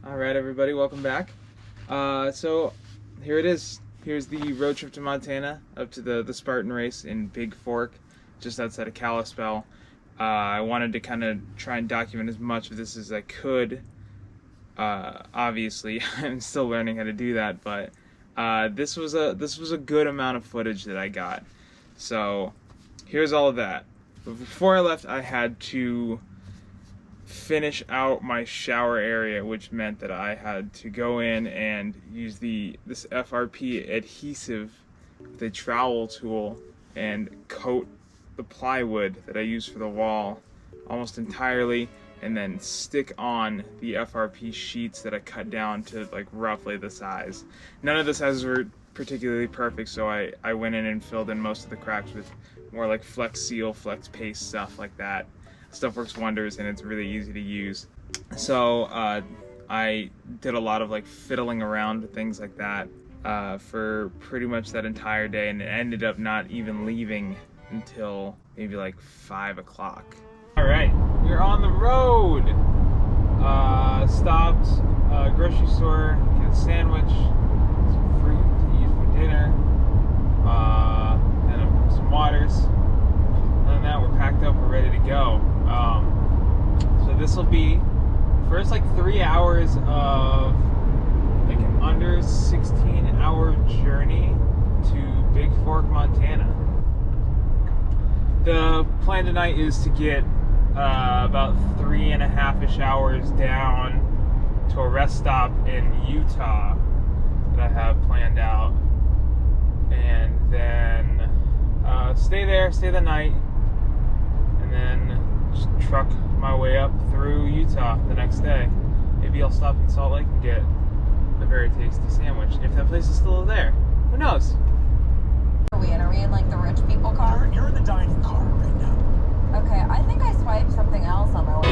Alright everybody, welcome back. So here it is. Here's the road trip to Montana, up to the Spartan race in Bigfork, just outside of Kalispell. I wanted to kind of try and document as much of this as I could. Obviously, I'm still learning how to do that, but this was a good amount of footage that I got. So here's all of that. But before I left, I had to finish out my shower area, which meant that I had to go in and use this FRP adhesive, the trowel tool, and coat the plywood that I use for the wall almost entirely, and then stick on the FRP sheets that I cut down to like roughly the size. None of the sizes were particularly perfect, so I went in and filled in most of the cracks with more like Flex Seal, Flex Paste, stuff like that. Stuff works wonders and it's really easy to use. So I did a lot of like fiddling around with things like that for pretty much that entire day, and it ended up not even leaving until maybe like 5 o'clock. All right, we're on the road. Stopped grocery store, get a sandwich, some fruit to eat for dinner, and some waters. Other than that, we're packed up, we're ready to go. So this will be the first like 3 hours of like an under 16-hour journey to Bigfork, Montana. The plan tonight is to get about 3.5-ish hours down to a rest stop in Utah that I have planned out, and then stay there, stay the night, and then just truck my way up through Utah the next day. Maybe I'll stop in Salt Lake and get a very tasty sandwich, if that place is still there. Who knows? Are we in like the rich people car? You're in the dining car right now. Okay, I think I swiped something else on my way.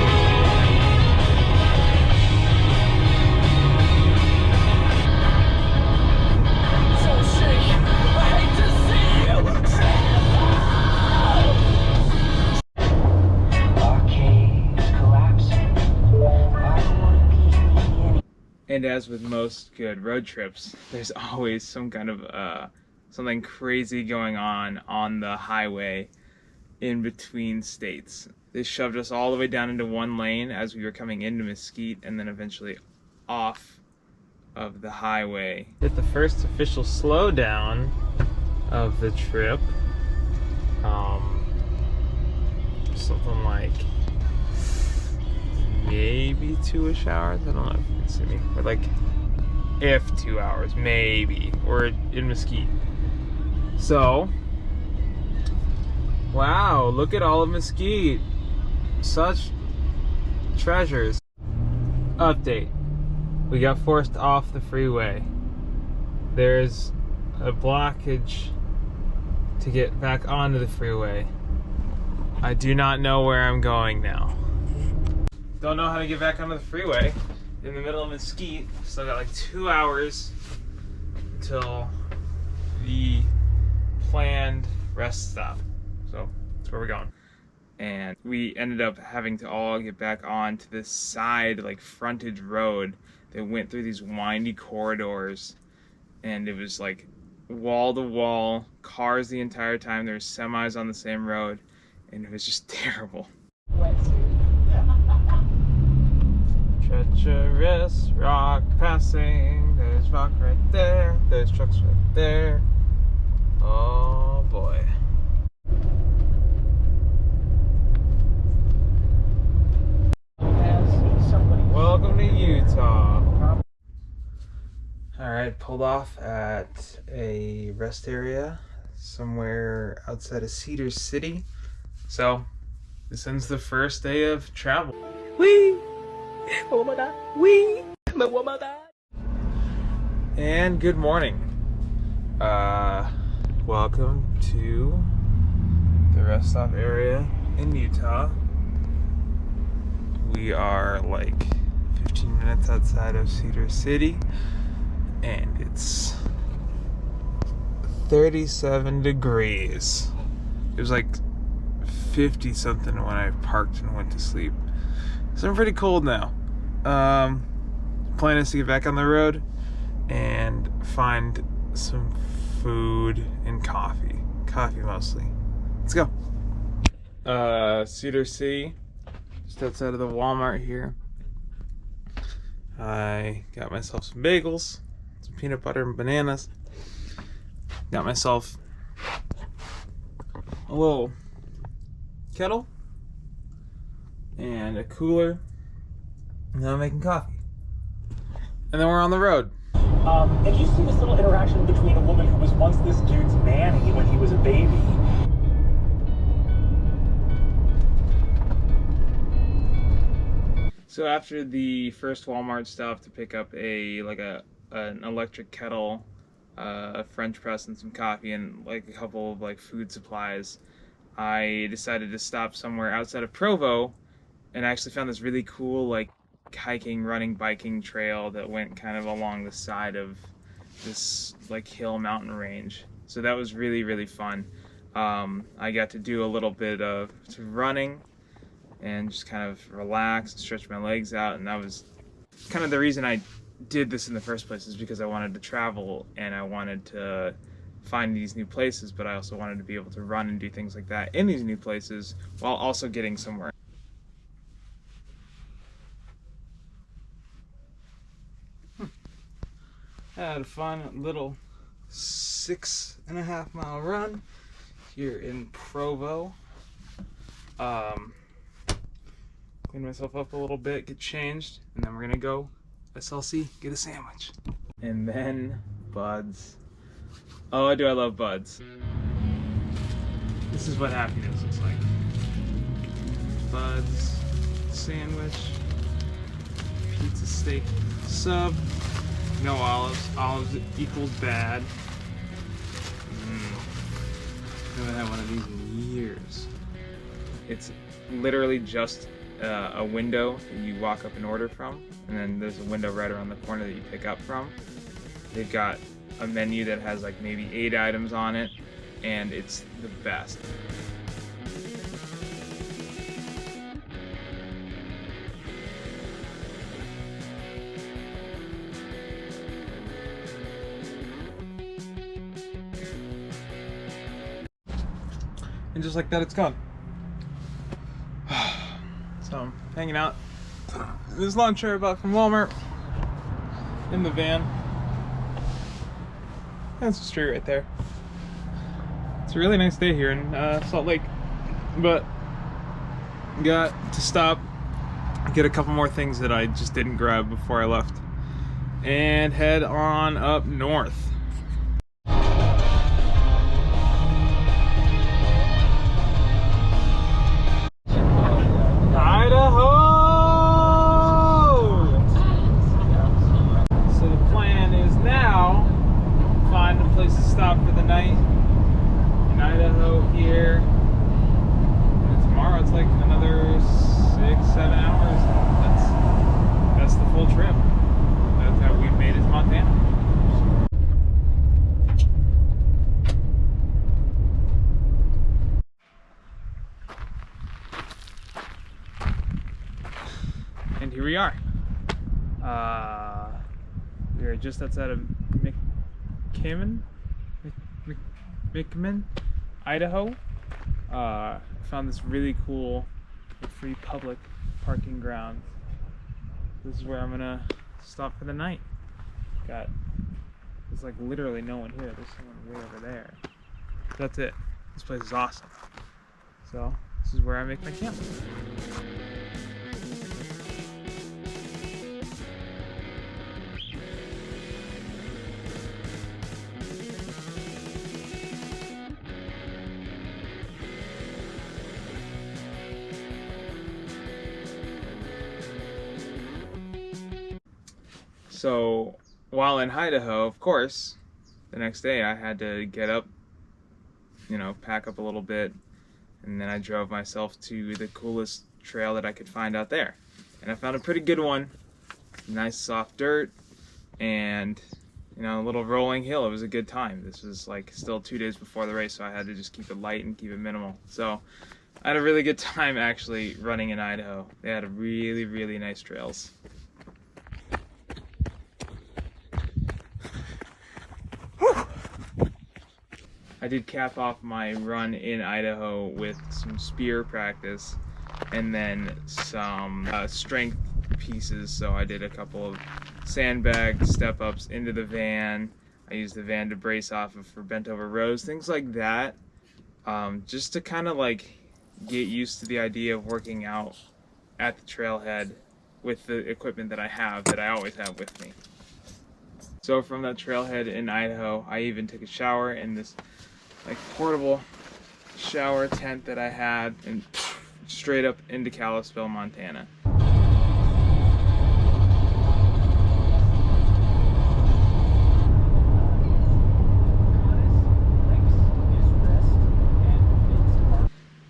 And as with most good road trips, there's always some kind of something crazy going on the highway in between states. They shoved us all the way down into one lane as we were coming into Mesquite, and then eventually off of the highway. Hit the first official slowdown of the trip. Something like maybe 2-ish hours. I don't know if you can see me. Or like, if 2 hours, maybe. We're in Mesquite. So, wow, look at all of Mesquite. Such treasures. Update. We got forced off the freeway. There's a blockage to get back onto the freeway. I do not know where I'm going now. Don't know how to get back onto the freeway in the middle of Mesquite. Still got like 2 hours until the planned rest stop. So that's where we're going. And we ended up having to all get back onto this side, like frontage road that went through these windy corridors. And it was like wall to wall, cars the entire time. There were semis on the same road, and it was just terrible. Treacherous rock passing, there's rock right there, there's trucks right there. Oh boy. Welcome to Utah. Alright, pulled off at a rest area somewhere outside of Cedar City. So, this ends the first day of travel. Whee! Oh my god. Wee! Oh my god. And good morning. Welcome to the rest stop area in Utah. We are like 15 minutes outside of Cedar City, and it's 37 degrees. It was like 50 something when I parked and went to sleep. So I'm pretty cold now. plan is to get back on the road and find some food and coffee. Coffee mostly. Let's go. Cedar City, just outside of the Walmart here. I got myself some bagels, some peanut butter and bananas. Got myself a little kettle and a cooler. And now I'm making coffee. And then we're on the road. And you see this little interaction between a woman who was once this dude's nanny when he was a baby. So after the first Walmart stop to pick up an electric kettle, a French press, and some coffee, and like a couple of like food supplies, I decided to stop somewhere outside of Provo, and I actually found this really cool like hiking, running, biking trail that went kind of along the side of this like hill mountain range. So that was really, really fun. I got to do a little bit of running and just kind of relax and stretch my legs out, and that was kind of the reason I did this in the first place, is because I wanted to travel and I wanted to find these new places, but I also wanted to be able to run and do things like that in these new places while also getting somewhere. I had a fun little 6.5 mile run here in Provo. Clean myself up a little bit, get changed, and then we're gonna go SLC, get a sandwich. And then Buds. Oh, do I love Buds. This is what happiness looks like. Buds, sandwich, pizza steak sub, no olives. Olives equals bad. I haven't had one of these in years. It's literally just a window that you walk up and order from, and then there's a window right around the corner that you pick up from. They've got a menu that has like maybe 8 items on it, and it's the best. And just like that, it's gone. So I'm hanging out this long trip I bought from Walmart in the van. That's the street right there. It's a really nice day here in Salt Lake, but got to stop, get a couple more things that I just didn't grab before I left, and head on up north. Stop for the night in Idaho here, and tomorrow it's like another 6-7 hours. That's the full trip. That's how we made it to Montana. And here we are. We are just outside of McMinn, Idaho. Found this really cool free public parking ground. This is where I'm gonna stop for the night. There's like literally no one here. There's someone way over there. That's it. This place is awesome. So this is where I make my camp. So while in Idaho, of course, the next day I had to get up, pack up a little bit, and then I drove myself to the coolest trail that I could find out there. And I found a pretty good one. Nice soft dirt and a little rolling hill. It was a good time. This was like still 2 days before the race, so I had to just keep it light and keep it minimal. So I had a really good time actually running in Idaho. They had really, really nice trails. did cap off my run in Idaho with some spear practice and then some strength pieces. So I did a couple of sandbag step-ups into the van. I used the van to brace off of for bent over rows, things like that, just to kind of like get used to the idea of working out at the trailhead with the equipment that I always have with me. So from that trailhead in Idaho, I even took a shower in this like portable shower tent that I had, and straight up into Kalispell, Montana.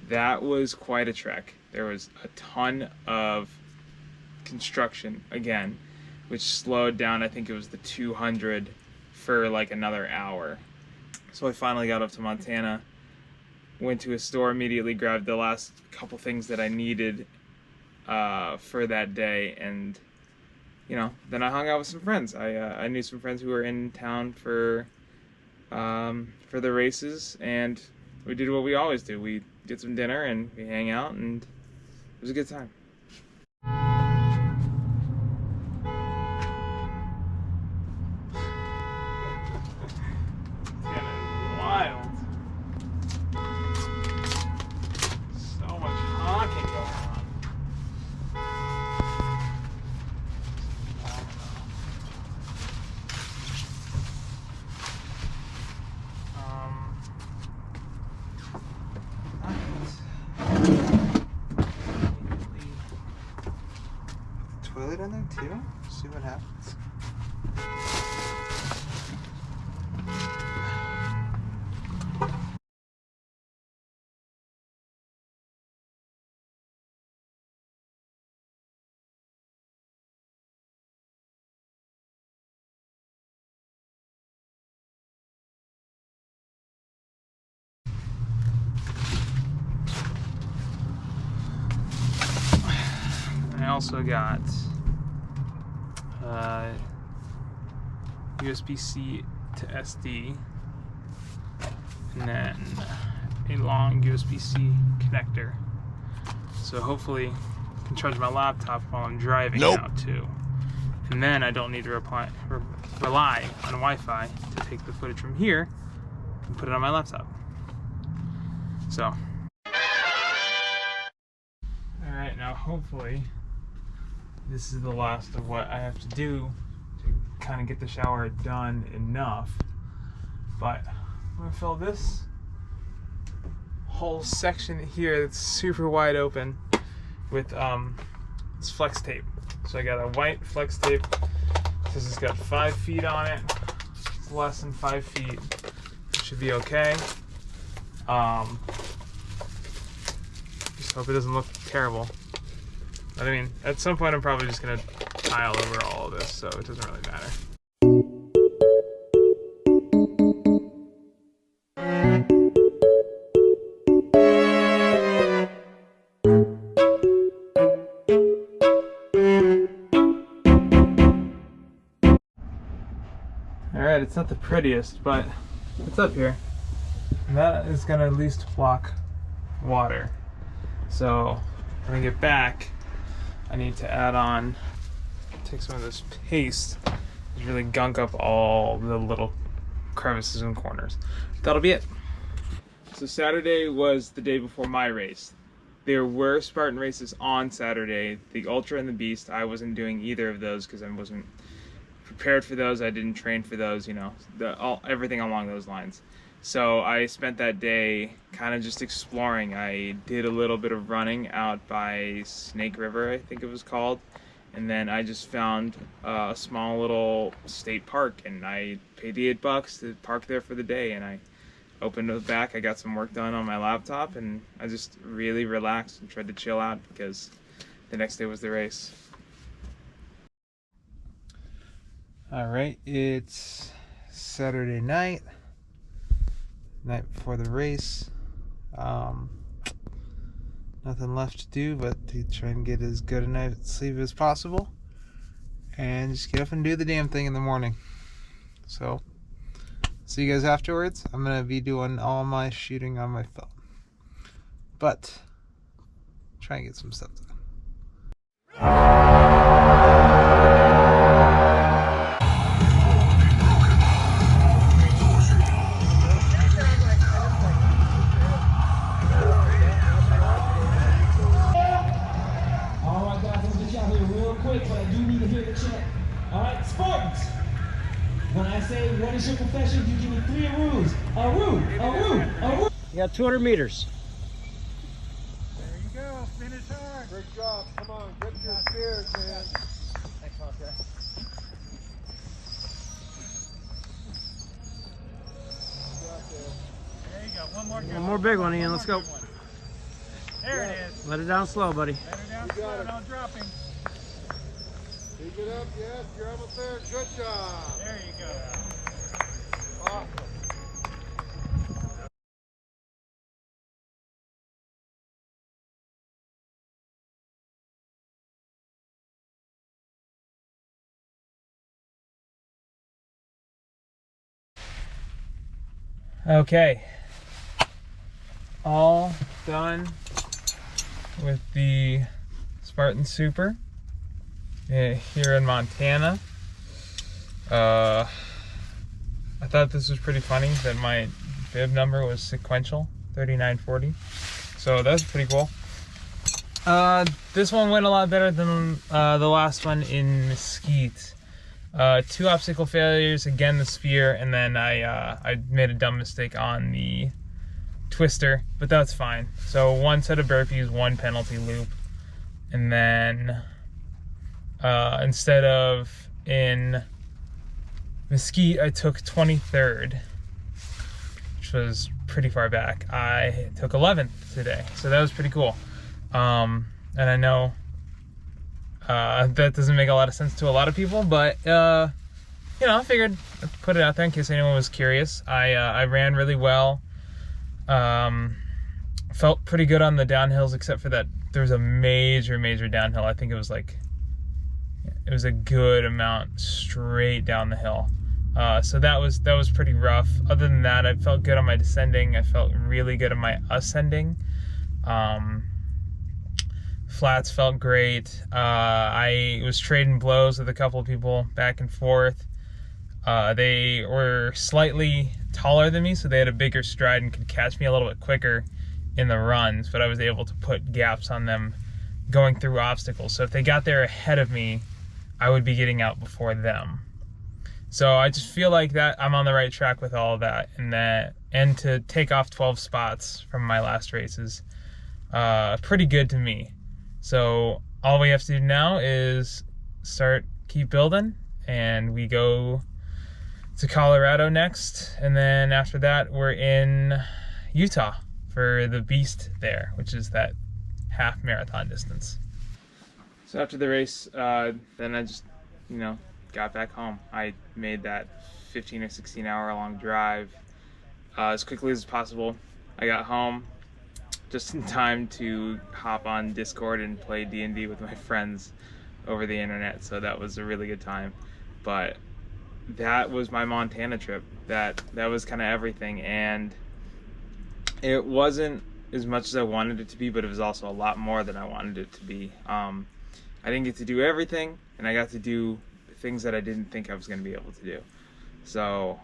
That was quite a trek. There was a ton of construction again, which slowed down. I think it was the 200 for like another hour. So I finally got up to Montana, went to a store immediately, grabbed the last couple things that I needed for that day, and then I hung out with some friends. I knew some friends who were in town for the races, and we did what we always do. We get some dinner and we hang out, and it was a good time. Wild. So much honking going on. Toilet in there too? See what happens. I also got USB-C to SD, and then a long USB-C connector. So hopefully I can charge my laptop while I'm driving now too. And then I don't need to rely on Wi-Fi to take the footage from here and put it on my laptop. So. Alright, now hopefully this is the last of what I have to do to kind of get the shower done enough. But I'm going to fill this whole section here that's super wide open with this flex tape. So I got a white flex tape. This has got 5 feet on it. It's less than 5 feet. It should be okay. Just hope it doesn't look terrible. But I mean, at some point I'm probably just going to tile over all of this, so it doesn't really matter. Alright, it's not the prettiest, but it's up here. And that is going to at least block water. So when I get back, I need to add on, take some of this paste and really gunk up all the little crevices and corners. That'll be it. So Saturday was the day before my race. There were Spartan races on Saturday, the Ultra and the Beast. I wasn't doing either of those because I wasn't prepared for those. I didn't train for those, everything along those lines. So I spent that day kind of just exploring. I did a little bit of running out by Snake River, I think it was called. And then I just found a small little state park, and I paid the $8 to park there for the day. And I opened the back, I got some work done on my laptop, and I just really relaxed and tried to chill out because the next day was the race. Alright, it's Saturday night before the race. Nothing left to do but to try and get as good a night's sleep as possible and just get up and do the damn thing in the morning. So see you guys afterwards. I'm gonna be doing all my shooting on my phone, but try and get some stuff done. Alright guys, let's get y'all here real quick, but I do need to hear the chant. Alright, Spartans! When I say, what is your profession, you give me 3 aroos. Aroo, aroo, aroo. You got 200 meters. There you go, finish hard. Good job, come on, get your spears, man. Thanks, Oscar. There you go, one more good One more big one, Ian, let's go. There it is. Let it down slow, buddy. Better down slow, don't dropping. Pick it up, yes, you're almost there. Good job. There you go. Awesome. Okay, all done with the Spartan Super here in Montana. I thought this was pretty funny that my bib number was sequential, 3940. So that's pretty cool. This one went a lot better than the last one in Mesquite. 2 obstacle failures, again the spear, and then I made a dumb mistake on the twister, but that's fine. So 1 set of burpees, 1 penalty loop, and then instead of in Mesquite I took 23rd, which was pretty far back. I took 11th today, so that was pretty cool. And I know that doesn't make a lot of sense to a lot of people, but you know, I figured I'd put it out there in case anyone was curious. I ran really well. Felt pretty good on the downhills, except for that there was a major downhill. I think it was a good amount straight down the hill. So that was pretty rough. Other than that, I felt good on my descending. I felt really good on my ascending. Flats felt great. I was trading blows with a couple of people back and forth. They were slightly taller than me, so they had a bigger stride and could catch me a little bit quicker in the runs, but I was able to put gaps on them going through obstacles. So if they got there ahead of me, I would be getting out before them. So I just feel like that I'm on the right track with all of that, and to take off 12 spots from my last races, pretty good to me. So all we have to do now is keep building, and we go to Colorado next, and then after that we're in Utah for the beast there, which is that half marathon distance. So after the race, then I just, got back home. I made that 15 or 16 hour long drive as quickly as possible. I got home just in time to hop on Discord and play D&D with my friends over the internet, so that was a really good time. But that was my Montana trip. That was kind of everything, and it wasn't as much as I wanted it to be, but it was also a lot more than I wanted it to be. I didn't get to do everything, and I got to do things that I didn't think I was going to be able to do. So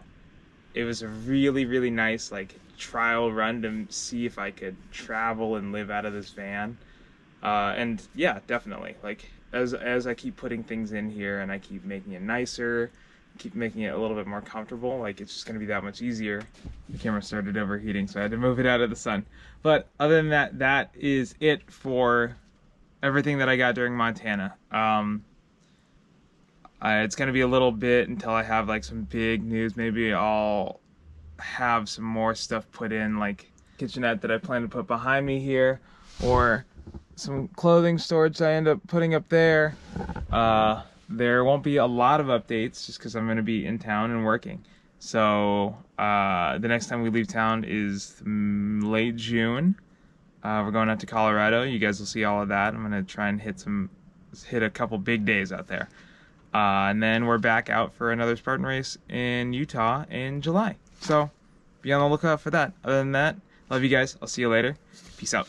it was a really nice trial run to see if I could travel and live out of this van. And yeah, definitely, as I keep putting things in here and I keep making it nicer, keep making it a little bit more comfortable, it's just going to be that much easier. The camera started overheating, so I had to move it out of the sun. But other than that, that is it for everything that I got during Montana. It's going to be a little bit until I have some big news. Maybe I'll have some more stuff put in, like kitchenette that I plan to put behind me here, or some clothing storage I end up putting up there. There won't be a lot of updates just because I'm going to be in town and working. So the next time we leave town is late June. We're going out to Colorado. You guys will see all of that. I'm going to try and hit a couple big days out there. And then we're back out for another Spartan race in Utah in July. So be on the lookout for that. Other than that, love you guys. I'll see you later. Peace out.